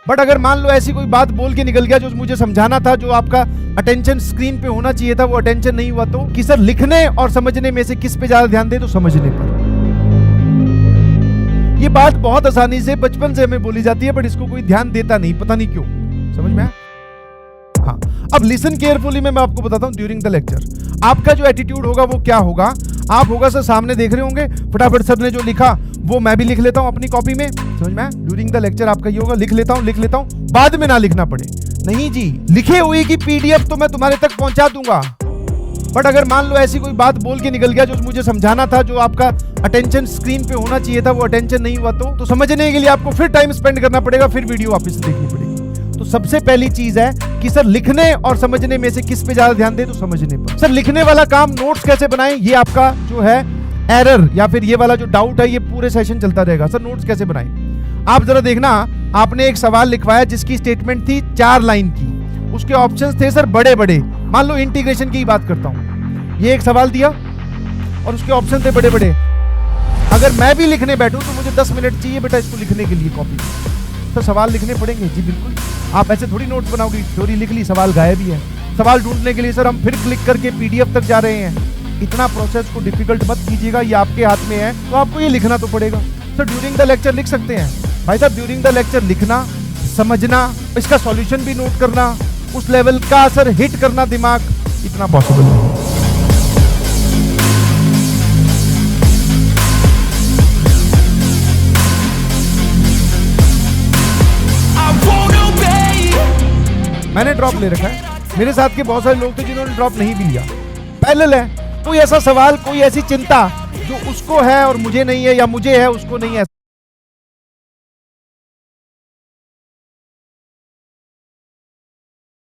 But अगर मान लो ऐसी कोई बात बोल के निकल गया जो मुझे समझाना था, जो आपका अटेंशन स्क्रीन पे होना चाहिए था, वो अटेंशन नहीं हुआ, तो कि सर लिखने और समझने में से किस पे ज्यादा ध्यान दे, तो समझने पर। ये बात बहुत आसानी से बचपन से हमें बोली जाती है, बट इसको कोई ध्यान देता नहीं, पता नहीं क्यों। समझ में आया? हाँ, अब लिसन केयरफुली में मैं आपको बताता हूँ। ड्यूरिंग द लेक्चर आपका जो एटीट्यूड होगा वो क्या होगा, आप होगा सर सामने देख रहे होंगे, फटाफट सर ने जो लिखा वो मैं भी लिख लेता हूं अपनी कॉपी में। समझ में आया? ड्यूरिंग द लेक्चर आपका ये होगा, लिख लेता हूं, बाद में ना लिखना पड़े। नहीं जी, लिखे हुए की पीडीएफ तो मैं तुम्हारे तक पहुंचा दूंगा, बट अगर मान लो ऐसी कोई बात बोल के निकल गया जो मुझे समझाना था, जो आपका अटेंशन स्क्रीन पे होना चाहिए था, वो अटेंशन नहीं हुआ, तो समझने के लिए आपको फिर टाइम स्पेंड करना पड़ेगा, फिर वीडियो वापस से देखनी पड़ेगी। तो सबसे पहली चीज है कि सर लिखने और समझने में से किस पे ज्यादा ध्यान दे, तो समझने पर। सर लिखने वाला काम नोट्स कैसे बनाएं, ये आपका जो है एरर या फिर ये वाला जो डाउट है, ये पूरे सेशन चलता रहेगा। सर नोट्स कैसे बनाएं, आप जरा देखना, आपने एक सवाल लिखवाया जिसकी स्टेटमेंट थी 4 लाइन की, उसके ऑप्शंस थे सर बड़े बड़े। मान लो इंटीग्रेशन की बात करता हूं, ये एक सवाल दिया और उसके ऑप्शन थे बड़े बड़े। अगर मैं भी लिखने बैठूं तो मुझे 10 मिनट चाहिए बेटा इसको लिखने के लिए कॉपी। तो सवाल लिखने पड़ेंगे जी, बिल्कुल। आप ऐसे थोड़ी नोट्स बनाओगे, थ्योरी लिख ली, सवाल गायब ही है। सवाल ढूंढने के लिए सर हम फिर क्लिक करके पीडीएफ तक जा रहे हैं। इतना प्रोसेस को डिफिकल्ट मत कीजिएगा, ये आपके हाथ में है, तो आपको ये लिखना तो पड़ेगा। सर ड्यूरिंग द लेक्चर लिख सकते हैं भाई साहब, ड्यूरिंग द लेक्चर लिखना, समझना, इसका सॉल्यूशन भी नोट करना, उस लेवल का सर हिट करना दिमाग, इतना पॉसिबल है। मैंने ड्रॉप ले रखा है, मेरे साथ के बहुत सारे लोग थे जिन्होंने ड्रॉप नहीं भी लिया। पैरेलल है, कोई ऐसा सवाल, कोई ऐसी चिंता जो उसको है और मुझे नहीं है, या मुझे है उसको नहीं है,